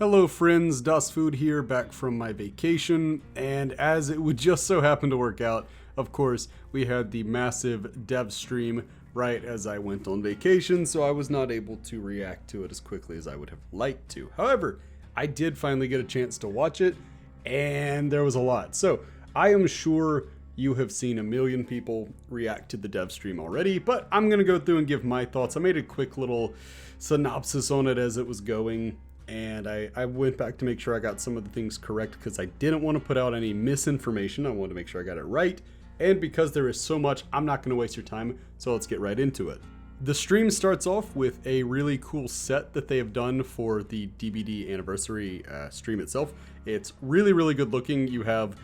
Hello friends, Das Food here, back from my vacation, and as it would just so happen to work out, of course, we had the massive dev stream right as I went on vacation, so I was not able to react to it as quickly as I would have liked to. However, I did finally get a chance to watch it, and there was a lot. So, I am sure you have seen a million people react to the dev stream already, but I'm going to go through and give my thoughts. I made a quick little synopsis on it as it was going. And I went back to make sure I got some of the things correct because I didn't want to put out any misinformation. I wanted to make sure I got it right. And because there is so much, I'm not going to waste your time. So let's get right into it. The stream starts off with a really cool set that they have done for the DBD anniversary stream itself. It's really, really good looking. You have,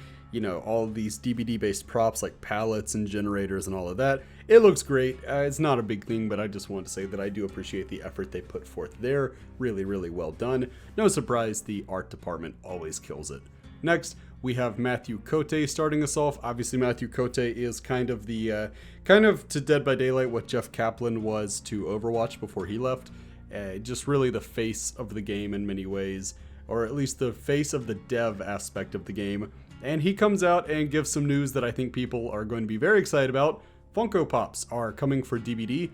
all of these DBD based props like pallets and generators and all of that. It looks great. It's not a big thing, but I just wanted to say that I do appreciate the effort they put forth there. Really, really well done. No surprise, the art department always kills it. Next, we have Matthew Cote starting us off. Obviously, Matthew Cote is kind of to Dead by Daylight what Jeff Kaplan was to Overwatch before he left. Just really the face of the game in many ways, or at least the face of the dev aspect of the game. And he comes out and gives some news that I think people are going to be very excited about. Funko Pops are coming for DBD.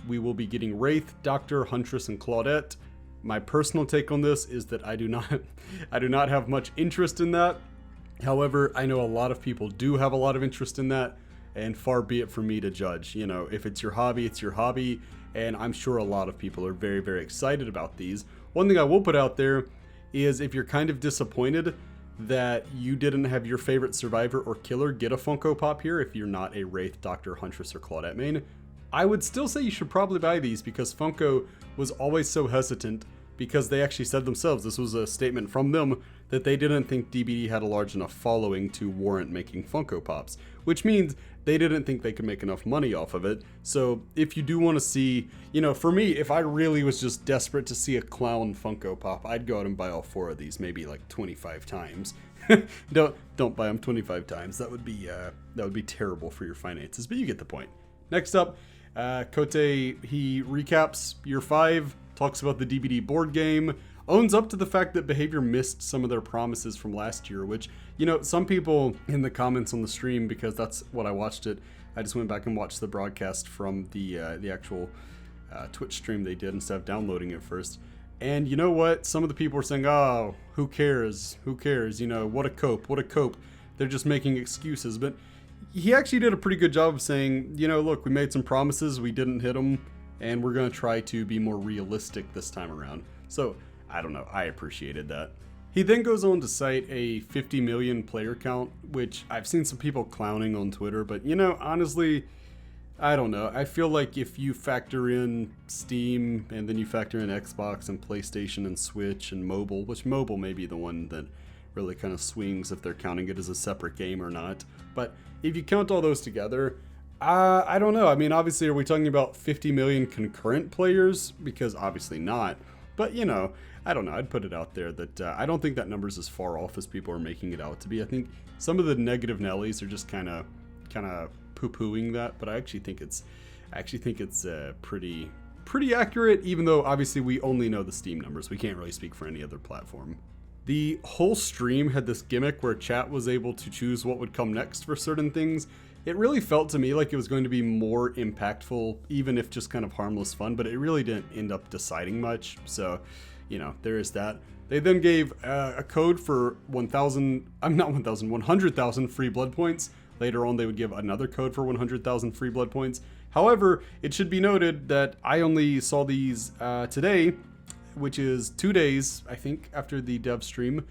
We will be getting Wraith, Doctor, Huntress, and Claudette. My personal take on this is that I do not have much interest in that. However, I know a lot of people do have a lot of interest in that, and far be it for me to judge. If it's your hobby, it's your hobby, and I'm sure a lot of people are very, very excited about these. One thing I will put out there is if you're kind of disappointed that you didn't have your favorite survivor or killer get a Funko Pop here if you're not a Wraith, Doctor, Huntress, or Claudette main, I would still say you should probably buy these because Funko was always so hesitant because they actually said themselves, this was a statement from them, that they didn't think DBD had a large enough following to warrant making Funko Pops, which means they didn't think they could make enough money off of it. So if you do want to see, for me, if I really was just desperate to see a clown Funko Pop, I'd go out and buy all 4 of these, maybe like 25 times. Don't buy them 25 times. That would be terrible for your finances, but you get the point. Next up, Cote, he recaps year 5, talks about the DBD board game, owns up to the fact that Behavior missed some of their promises from last year, which, some people in the comments on the stream, because that's what I watched it, I just went back and watched the broadcast from the actual Twitch stream they did instead of downloading it first. And you know what? Some of the people were saying, oh, who cares? Who cares? What a cope. They're just making excuses. But he actually did a pretty good job of saying, look, we made some promises, we didn't hit them, and we're going to try to be more realistic this time around. So, I don't know, I appreciated that. He then goes on to cite a 50 million player count, which I've seen some people clowning on Twitter, but honestly, I don't know. I feel like if you factor in Steam, and then you factor in Xbox and PlayStation and Switch and mobile, which mobile may be the one that really kind of swings if they're counting it as a separate game or not. But if you count all those together, I don't know. I mean, obviously, are we talking about 50 million concurrent players? Because obviously not. But, I don't know. I'd put it out there that I don't think that number's as far off as people are making it out to be. I think some of the negative Nellies are just kind of poo-pooing that, but I actually think it's pretty accurate, even though obviously we only know the Steam numbers. We can't really speak for any other platform. The whole stream had this gimmick where chat was able to choose what would come next for certain things. It really felt to me like it was going to be more impactful, even if just kind of harmless fun, but it really didn't end up deciding much. So, there is that. They then gave a code for 100,000 free blood points. Later on, they would give another code for 100,000 free blood points. However, it should be noted that I only saw these today, which is 2 days, I think, after the dev stream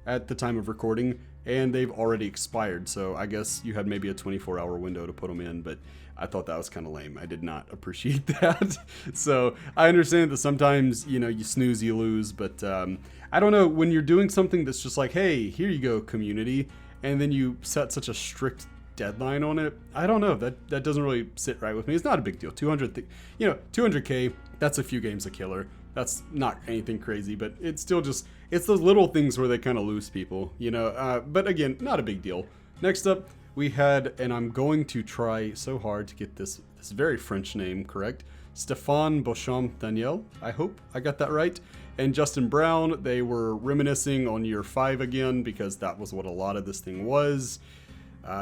at the time of recording, and they've already expired. So I guess you had maybe a 24-hour window to put them in, but I thought that was kind of lame. I did not appreciate that. So I understand that sometimes, you snooze, you lose, but I don't know, when you're doing something that's just like, hey, here you go, community, and then you set such a strict deadline on it, I don't know, that doesn't really sit right with me. It's not a big deal. 200K, that's a few games a killer. That's not anything crazy, but it's still just, it's those little things where they kind of lose people, but again, not a big deal. Next up, we had, and I'm going to try so hard to get this very French name correct, Stefan Beauchamp Daniel, I hope I got that right, and Justin Brown. They were reminiscing on year 5 again, because that was what a lot of this thing was.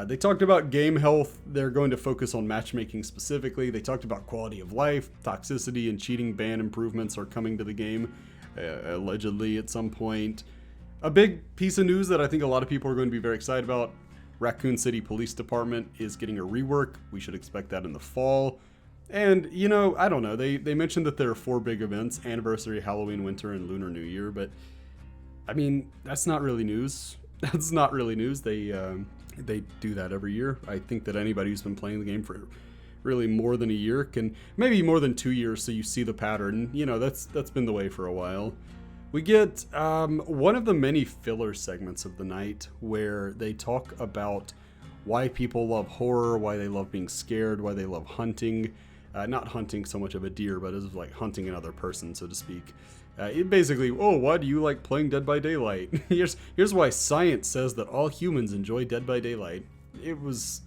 They talked about game health. They're going to focus on matchmaking specifically. They talked about quality of life, toxicity, and cheating ban improvements are coming to the game, allegedly at some point. A big piece of news that I think a lot of people are going to be very excited about: Raccoon City Police Department is getting a rework. We should expect that in the fall. And, you know, I don't know. They mentioned that there are 4 big events: Anniversary, Halloween, Winter, and Lunar New Year. But, I mean, that's not really news. That's not really news. They do that every year. I think that anybody who's been playing the game for really more than a year can, maybe more than 2 years, so you see the pattern. You know, that's been the way for a while. We get one of the many filler segments of the night where they talk about why people love horror, why they love being scared, why they love hunting. Not hunting so much of a deer, but it's like hunting another person, so to speak. It basically, why do you like playing Dead by Daylight? Here's why science says that all humans enjoy Dead by Daylight. It was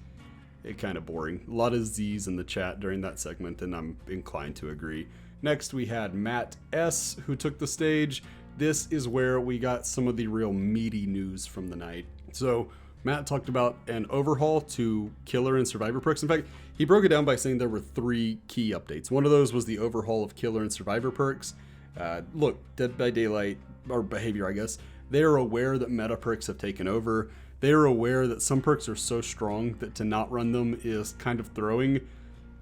kind of boring. A lot of Z's in the chat during that segment, and I'm inclined to agree. Next, we had Matt S., who took the stage. This is where we got some of the real meaty news from the night. So, Matt talked about an overhaul to Killer and Survivor perks. In fact, he broke it down by saying there were 3 key updates. One of those was the overhaul of Killer and Survivor perks. Look, Dead by Daylight, or Behavior, I guess, they are aware that meta perks have taken over. They are aware that some perks are so strong that to not run them is kind of throwing.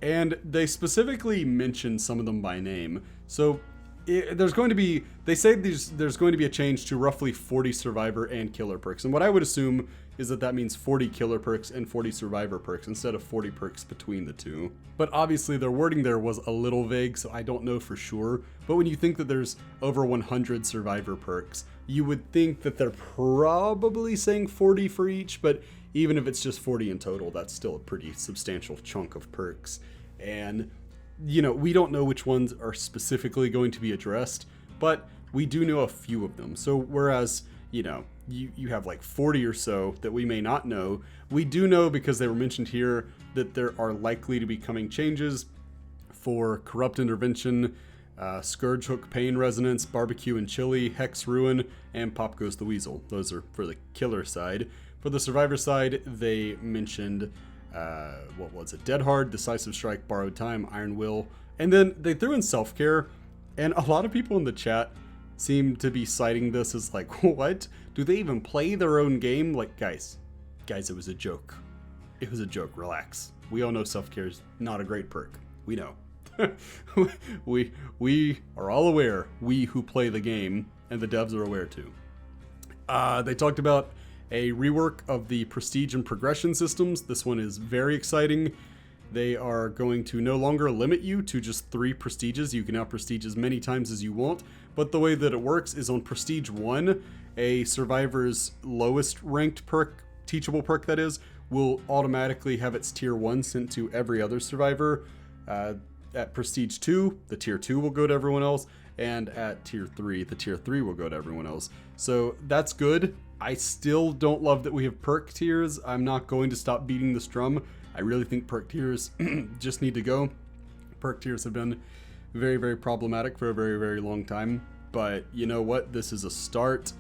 And they specifically mentioned some of them by name. So there's going to be, they say there's going to be a change to roughly 40 Survivor and Killer perks. And what I would assume is that means 40 Killer perks and 40 Survivor perks instead of 40 perks between the two. But obviously their wording there was a little vague, so I don't know for sure. But when you think that there's over 100 Survivor perks, you would think that they're probably saying 40 for each, but even if it's just 40 in total, that's still a pretty substantial chunk of perks. And, you know, we don't know which ones are specifically going to be addressed, but we do know a few of them. So whereas, you know, you have like 40 or so that we may not know, we do know, because they were mentioned here, that there are likely to be coming changes for Corrupt Intervention, Scourge Hook Pain Resonance, Barbecue and Chili, Hex Ruin, and Pop Goes the Weasel. Those are for the Killer side. For the Survivor side, they mentioned, what was it? Dead Hard, Decisive Strike, Borrowed Time, Iron Will, and then they threw in Self-Care, and a lot of people in the chat seem to be citing this as like, what? Do they even play their own game? Like, guys, it was a joke. It was a joke, relax. We all know Self-Care is not a great perk. We know. we are all aware, we who play the game, and the devs are aware too. They talked about a rework of the prestige and progression systems. This one is very exciting. They are going to no longer limit you to just 3 prestiges. You can now prestige as many times as you want, but the way that it works is on Prestige 1, a Survivor's lowest ranked perk, teachable perk that is, will automatically have its Tier 1 sent to every other Survivor. At Prestige 2, the Tier 2 will go to everyone else, and at Tier 3, the Tier 3 will go to everyone else. So that's good. I still don't love that we have perk tiers. I'm not going to stop beating this drum. I really think perk tiers just need to go. Perk tiers have been very, very problematic for a very, very long time. But you know what? This is a start.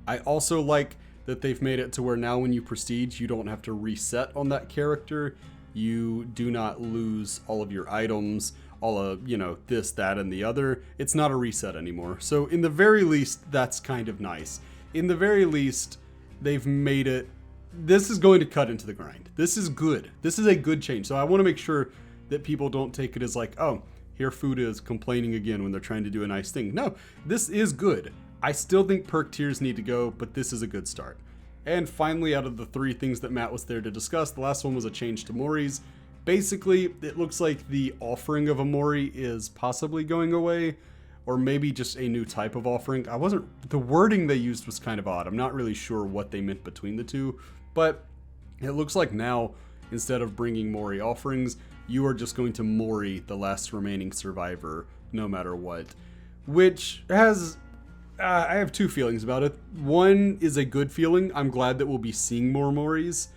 I also like that they've made it to where now when you prestige, you don't have to reset on that character. You do not lose all of your items, all of, you know, this, that, and the other. It's not a reset anymore. So in the very least, that's kind of nice. In the very least, they've made it, this is going to cut into the grind. This is good. This is a good change. So I want to make sure that people don't take it as like, oh, here Food is complaining again when they're trying to do a nice thing. No, this is good. I still think perk tiers need to go, but this is a good start. And finally, out of the 3 things that Matt was there to discuss, the last one was a change to Moris. Basically, it looks like the offering of a Mori is possibly going away, or maybe just a new type of offering. The wording they used was kind of odd. I'm not really sure what they meant between the two, but it looks like now, instead of bringing Mori offerings, you are just going to Mori the last remaining Survivor, no matter what. Which has, I have 2 feelings about it. One is a good feeling. I'm glad that we'll be seeing more Moris.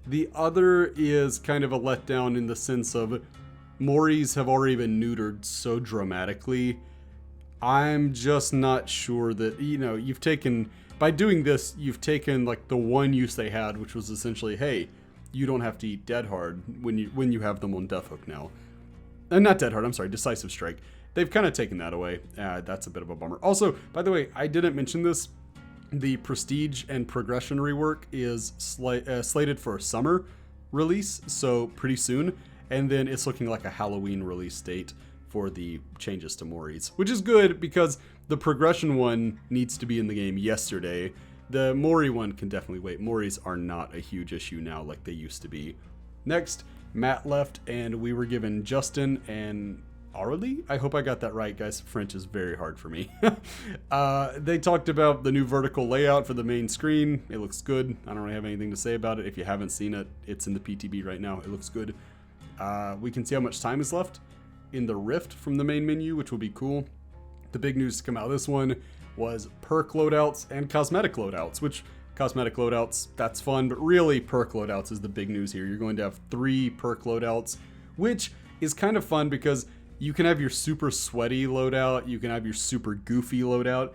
The other is kind of a letdown in the sense of, Moris have already been neutered so dramatically. I'm just not sure that, you've taken, by doing this, you've taken like the one use they had, which was essentially, hey, you don't have to eat Dead Hard when you have them on Death Hook now. And not Dead Hard, I'm sorry, Decisive Strike. They've kind of taken that away. That's a bit of a bummer. Also, by the way, I didn't mention this. The Prestige and Progression rework is slated for a summer release, so pretty soon. And then it's looking like a Halloween release date for the changes to Moris, which is good because the Progression one needs to be in the game yesterday. The Mori one can definitely wait. Moris are not a huge issue now like they used to be. Next, Matt left and we were given Justin and Aurelie? I hope I got that right, guys. French is very hard for me. They talked about the new vertical layout for the main screen. It looks good. I don't really have anything to say about it. If you haven't seen it, it's in the PTB right now. It looks good. We can see how much time is left in the Rift from the main menu, which will be cool. The big news to come out of this one was perk loadouts and cosmetic loadouts, which cosmetic loadouts, that's fun, but really perk loadouts is the big news here. You're going to have 3 perk loadouts, which is kind of fun because you can have your super sweaty loadout, you can have your super goofy loadout.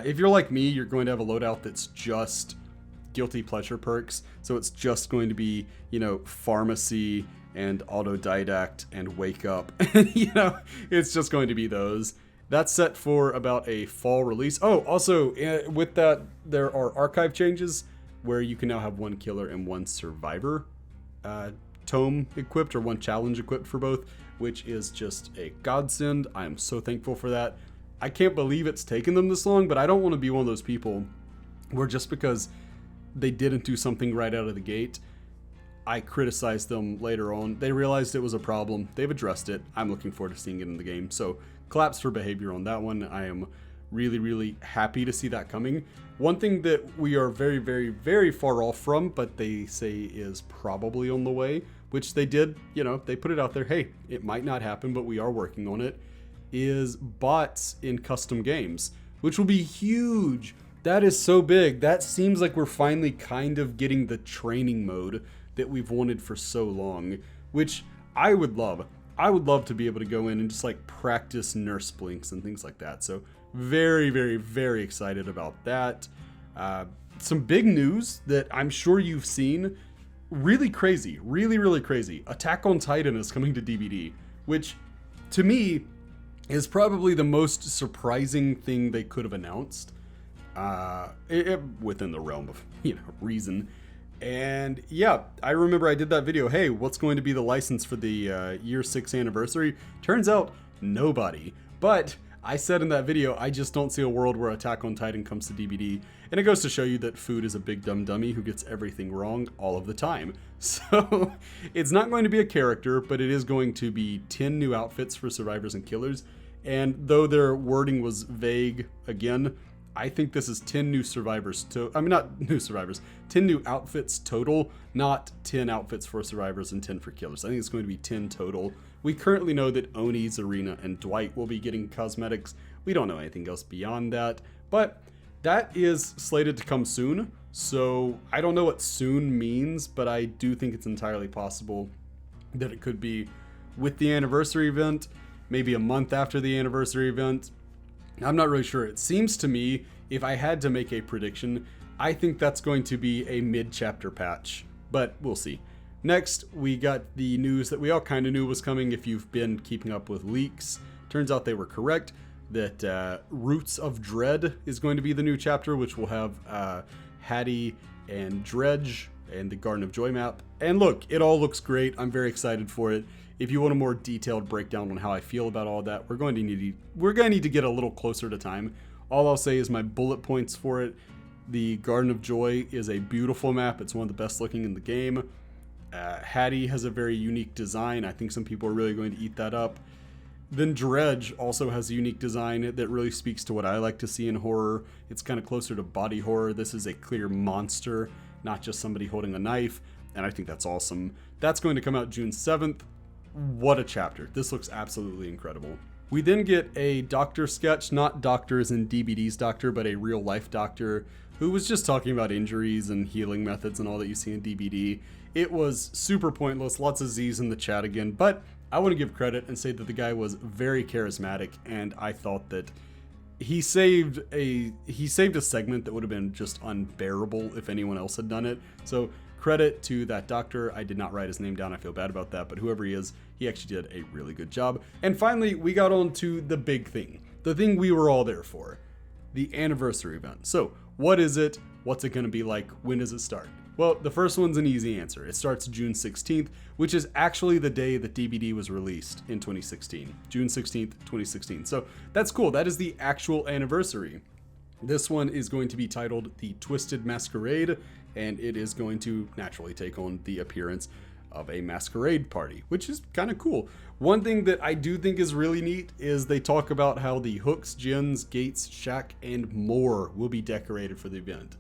If you're like me, you're going to have a loadout that's just guilty pleasure perks. So it's just going to be, pharmacy and autodidact and wake up. It's just going to be those. That's set for about a fall release. Oh, also with that, there are archive changes where you can now have 1 killer and 1 survivor tome equipped, or 1 challenge equipped for both, which is just a godsend. I am so thankful for that. I can't believe it's taken them this long, but I don't want to be one of those people where just because they didn't do something right out of the gate, I criticized them later on. They realized it was a problem. They've addressed it. I'm looking forward to seeing it in the game. So claps for behavior on that one. I am really, really happy to see that coming. One thing that we are very, very, very far off from, but they say is probably on the way, which they did, they put it out there. Hey, it might not happen, but we are working on it, is bots in custom games, which will be huge. That is so big. That seems like we're finally kind of getting the training mode that we've wanted for so long, which I would love. I would love to be able to go in and just like practice nurse blinks and things like that. So very, very, very excited about that. Some big news that I'm sure you've seen. Really crazy, really, really crazy. Attack on Titan is coming to DBD, which to me is probably the most surprising thing they could have announced within the realm of, reason. And yeah, I remember I did that video. Hey, what's going to be the license for the year 6 anniversary? Turns out nobody. But I said in that video, I just don't see a world where Attack on Titan comes to DBD. And it goes to show you that Food is a big dumb dummy who gets everything wrong all of the time. So it's not going to be a character, but it is going to be 10 new outfits for survivors and killers. And though their wording was vague again, I think this is 10 new survivors. 10 new outfits total, not 10 outfits for survivors and 10 for killers. I think it's going to be 10 total. We currently know that Oni, Zarina, and Dwight will be getting cosmetics. We don't know anything else beyond that, but that is slated to come soon. So I don't know what soon means, but I do think it's entirely possible that it could be with the anniversary event, maybe a month after the anniversary event. I'm not really sure. It seems to me, if I had to make a prediction, I think that's going to be a mid-chapter patch, but we'll see. Next, we got the news that we all kind of knew was coming if you've been keeping up with leaks. Turns out they were correct, that Roots of Dread is going to be the new chapter, which will have Hattie and Dredge and the Garden of Joy map. And look, it all looks great. I'm very excited for it. If you want a more detailed breakdown on how I feel about all that, we're going to need to get a little closer to time. All I'll say is my bullet points for it. The Garden of Joy is a beautiful map. It's one of the best looking in the game. Hattie has a very unique design. I think some people are really going to eat that up. Then Dredge also has a unique design that really speaks to what I like to see in horror. It's kind of closer to body horror. This is a clear monster, not just somebody holding a knife, and I think that's awesome. That's going to come out June 7th. What a chapter. This looks absolutely incredible. We then get a doctor sketch, not doctors in DBD's doctor, but a real life doctor who was just talking about injuries and healing methods and all that you see in DBD. It was super pointless, lots of Z's in the chat again, but I want to give credit and say that the guy was very charismatic, and I thought that he saved a segment that would have been just unbearable if anyone else had done it. So credit to that doctor. I did not write his name down. I feel bad about that, but whoever he is, he actually did a really good job. And finally, we got on to the big thing, the thing we were all there for, the anniversary event. So what is it? What's it going to be like? When does it start? Well, the first one's an easy answer. It starts June 16th, which is actually the day that DBD was released in 2016. June 16th, 2016. So that's cool. That is the actual anniversary. This one is going to be titled The Twisted Masquerade, and it is going to naturally take on the appearance of a masquerade party, which is kind of cool. One thing that I do think is really neat is they talk about how the hooks, gins, gates, shack, and more will be decorated for the event.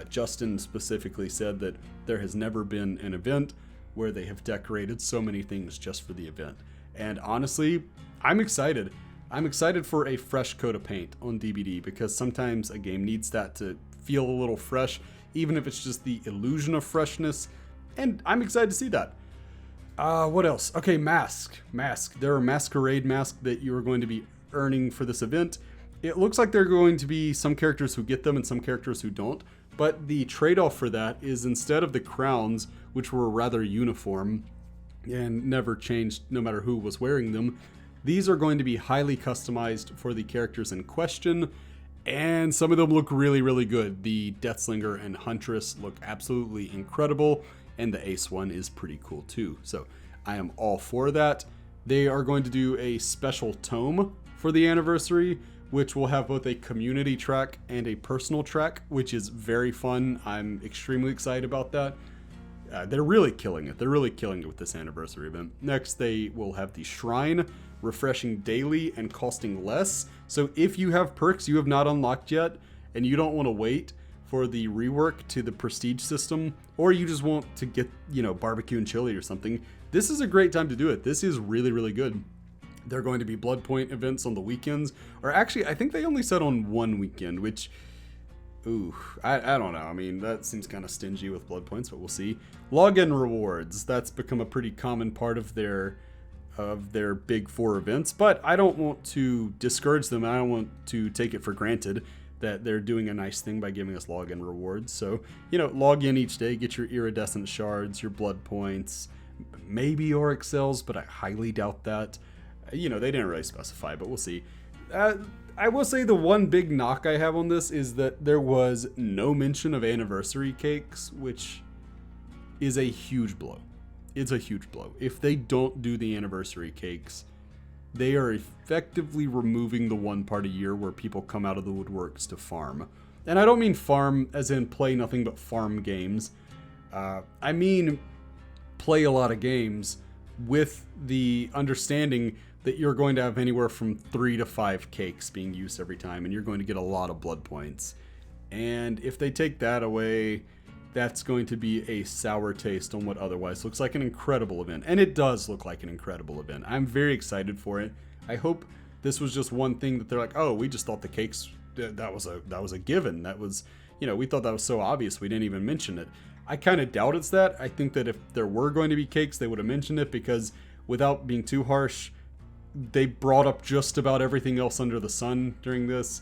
Justin specifically said that there has never been an event where they have decorated so many things just for the event. And honestly, I'm excited. I'm excited for a fresh coat of paint on DBD because sometimes a game needs that to feel a little fresh, even if it's just the illusion of freshness. And I'm excited to see that. What else? Okay, mask. There are masquerade masks that you are going to be earning for this event. It looks like there are going to be some characters who get them and some characters who don't. But the trade-off for that is instead of the crowns, which were rather uniform and never changed no matter who was wearing them, these are going to be highly customized for the characters in question. And some of them look really, really good. The Deathslinger and Huntress look absolutely incredible. And the Ace one is pretty cool too. So I am all for that. They are going to do a special tome for the anniversary, which will have both a community track and a personal track, which is very fun. I'm extremely excited about that. They're really killing it. They're really killing it with this anniversary event. Next, they will have the Shrine, refreshing daily and costing less. So if you have perks you have not unlocked yet, and you don't want to wait for the rework to the prestige system, or you just want to get, barbecue and chili or something, this is a great time to do it. This is really, really good. They're going to be blood point events on the weekends, or actually, I think they only said on one weekend, which, I don't know. I mean, that seems kind of stingy with blood points, but we'll see. Login rewards. That's become a pretty common part of their big four events, but I don't want to discourage them. I don't want to take it for granted that they're doing a nice thing by giving us login rewards. So, log in each day, get your iridescent shards, your blood points, maybe auric cells, but I highly doubt that. They didn't really specify, but we'll see. I will say the one big knock I have on this is that there was no mention of anniversary cakes, which is a huge blow. It's a huge blow. If they don't do the anniversary cakes, they are effectively removing the one part a year where people come out of the woodworks to farm. And I don't mean farm as in play nothing but farm games. I mean play a lot of games with the understanding that you're going to have anywhere from 3 to 5 cakes being used every time, and you're going to get a lot of blood points. And if they take that away, that's going to be a sour taste on what otherwise looks like an incredible event. And it does look like an incredible event. I'm very excited for it. I hope this was just one thing that they're like, oh, we just thought the cakes, that was a given. That was, we thought that was so obvious we didn't even mention it. I kind of doubt it's that. I think that if there were going to be cakes, they would have mentioned it, because without being too harsh, they brought up just about everything else under the sun during this.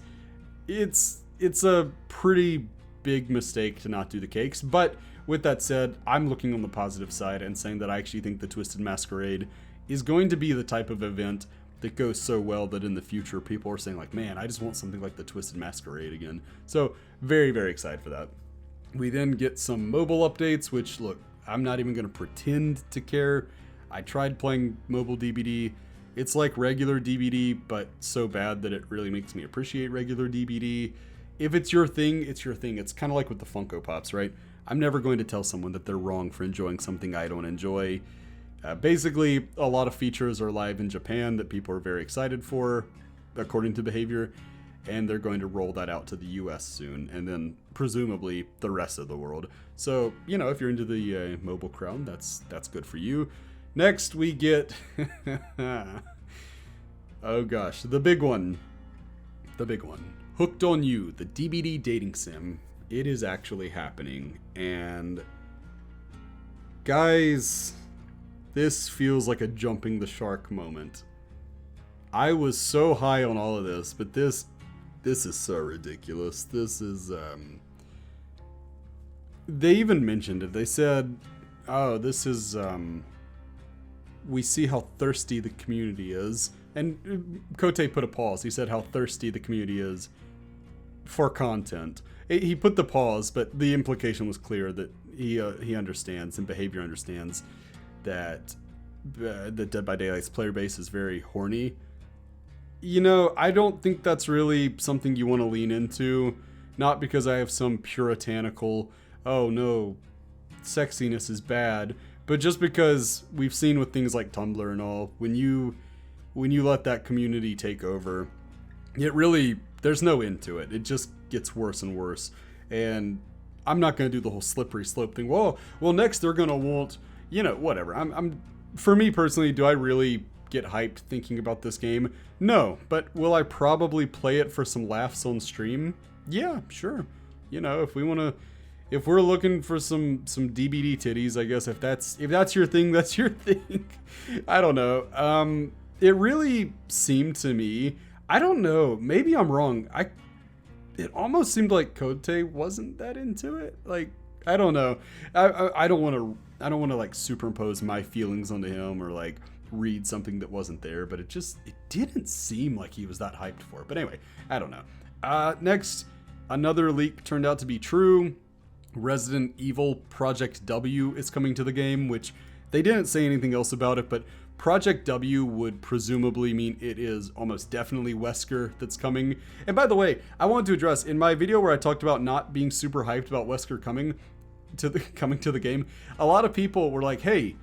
It's a pretty big mistake to not do the cakes, but with that said, I'm looking on the positive side and saying that I actually think the Twisted Masquerade is going to be the type of event that goes so well that in the future people are saying like, man, I just want something like the Twisted Masquerade again. So very, very excited for that. We then get some mobile updates, which, look, I'm not even going to pretend to care. I tried playing mobile DBD. It's like regular DBD, but so bad that it really makes me appreciate regular DBD. If it's your thing, it's your thing. It's kind of like with the Funko Pops, right? I'm never going to tell someone that they're wrong for enjoying something I don't enjoy. Basically, a lot of features are live in Japan that people are very excited for, according to behavior, and they're going to roll that out to the US soon, and then presumably the rest of the world. So, if you're into the mobile crowd, that's good for you. Next, we get, oh gosh, the big one. Hooked on You, the DBD dating sim. It is actually happening, and guys, This feels like a jumping the shark moment. I was so high on all of this, but this is so ridiculous. This is, they even mentioned it. They said, oh, this is, we see how thirsty the community is. And Kote put a pause. He said how thirsty the community is for content. He put the pause, but the implication was clear that he understands, and Behavior understands that the Dead by Daylight's player base is very horny. You know, I don't think that's really something you want to lean into. Not because I have some puritanical, oh no, sexiness is bad, but just because we've seen with things like Tumblr and all, when you let that community take over, it really, there's no end to it. It just gets worse and worse. And I'm not going to do the whole slippery slope thing. Well, next they're going to want, you know, whatever. For me personally, do I really get hyped thinking about this game? No, but will I probably play it for some laughs on stream? Yeah, sure. You know, if we're looking for some DBD titties, I guess if that's your thing, that's your thing. I don't know. It really seemed to me, I don't know, maybe I'm wrong. It almost seemed like Kote wasn't that into it. Like, I don't know. I don't want to like superimpose my feelings onto him or like read something that wasn't there, but it didn't seem like he was that hyped for it. But anyway, I don't know. Next, another leak turned out to be true. Resident Evil Project W is coming to the game, which they didn't say anything else about it, but Project W would presumably mean it is almost definitely Wesker that's coming. And by the way, I wanted to address in my video where I talked about not being super hyped about Wesker coming to the game, a lot of people were like, hey,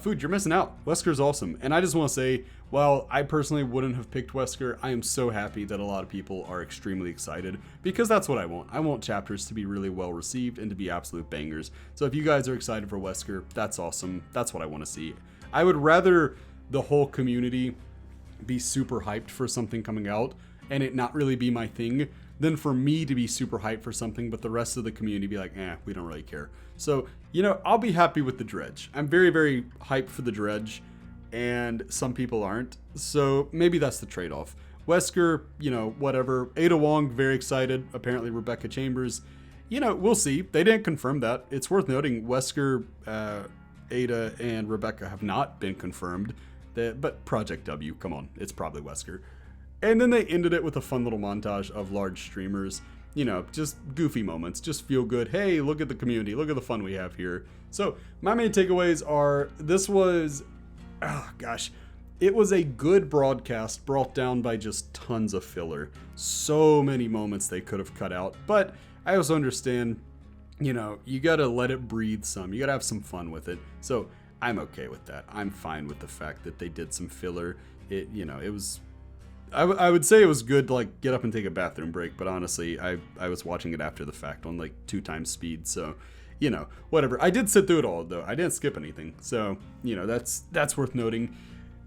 Food, you're missing out. Wesker's awesome. And I just want to say, while I personally wouldn't have picked Wesker, I am so happy that a lot of people are extremely excited, because that's what I want. I want chapters to be really well received and to be absolute bangers. So if you guys are excited for Wesker, that's awesome. That's what I want to see. I would rather the whole community be super hyped for something coming out and it not really be my thing than for me to be super hyped for something, but the rest of the community be like, we don't really care. So, you know, I'll be happy with the Dredge. I'm very, very hyped for the Dredge, and some people aren't. So maybe that's the trade-off. Wesker, you know, whatever. Ada Wong, very excited. Apparently Rebecca Chambers. You know, we'll see. They didn't confirm that. It's worth noting Wesker, Ada, and Rebecca have not been confirmed. But Project W, come on, it's probably Wesker. And then they ended it with a fun little montage of large streamers, you know, just goofy moments, just feel good. Hey, look at the community, look at the fun we have here. So my main takeaways are, this was, it was a good broadcast brought down by just tons of filler. So many moments they could have cut out, but I also understand, you know, you gotta let it breathe some, you gotta have some fun with it. So I'm okay with that. I'm fine with the fact that they did some filler. It, you know, it was, I would say it was good to like get up and take a bathroom break, but honestly, I was watching it after the fact on like 2x speed, so, you know, whatever. I did sit through it all though. I didn't skip anything, so, you know, that's worth noting.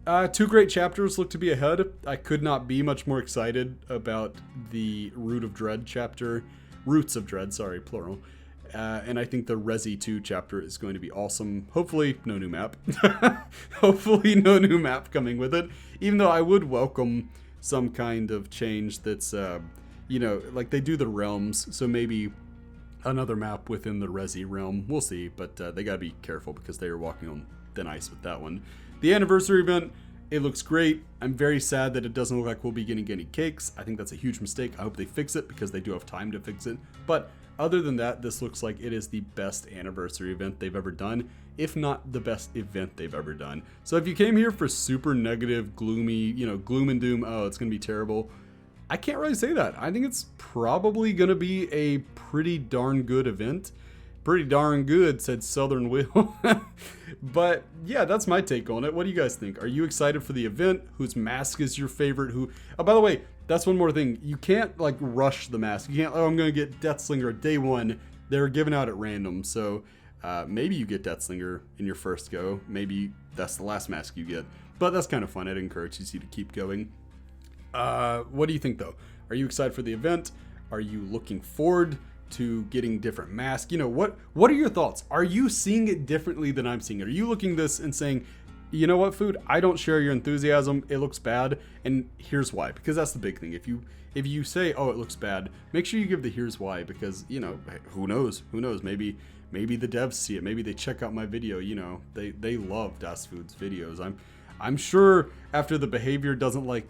2 great chapters look to be ahead. I could not be much more excited about the Roots of Dread, sorry, plural. And I think the Resi 2 chapter is going to be awesome. Hopefully, no new map. Hopefully, no new map coming with it. Even though I would welcome some kind of change that's, you know, like they do the realms. So maybe another map within the Resi realm. We'll see. But they got to be careful because they are walking on thin ice with that one. The anniversary event, it looks great. I'm very sad that it doesn't look like we'll be getting any cakes. I think that's a huge mistake. I hope they fix it because they do have time to fix it. But other than that, this looks like it is the best anniversary event they've ever done, if not the best event they've ever done. So if you came here for super negative, gloomy, you know, gloom and doom, oh, it's going to be terrible, I can't really say that. I think it's probably going to be a pretty darn good event. Pretty darn good, said Southern Will. But yeah, that's my take on it. What do you guys think? Are you excited for the event? Whose mask is your favorite? Oh, by the way, that's one more thing. You can't like rush the mask. You can't, I'm going to get Deathslinger day 1. They're given out at random. So maybe you get Deathslinger in your first go. Maybe that's the last mask you get. But that's kind of fun. It encourages you to keep going. What do you think though? Are you excited for the event? Are you looking forward to getting different masks? You know, what are your thoughts? Are you seeing it differently than I'm seeing it? Are you looking at this and saying, you know what, food? I don't share your enthusiasm. It looks bad, and here's why. Because that's the big thing. If you say, oh, it looks bad, make sure you give the here's why. Because, you know, who knows? Who knows? Maybe the devs see it. Maybe they check out my video. You know, they love Das Food's videos. I'm sure after the behavior doesn't like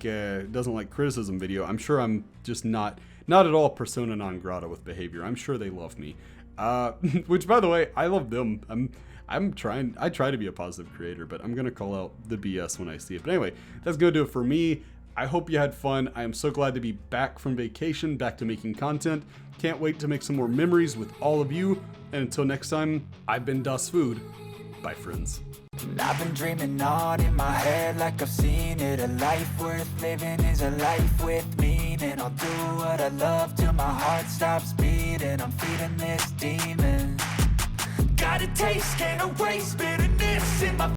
criticism video, I'm sure I'm just not at all persona non grata with behavior. I'm sure they love me. Which, by the way, I love them. I try to be a positive creator, but I'm gonna call out the BS when I see it. But anyway, that's gonna do it for me. I hope you had fun. I am so glad to be back from vacation, back to making content. Can't wait to make some more memories with all of you. And until next time, I've been Das Food. Bye, friends. I've been dreaming on in my head like I've seen it. A life worth living is a life with meaning. I'll do what I love till my heart stops beating. I'm feeding this demon. Got a taste, can't erase bitterness in my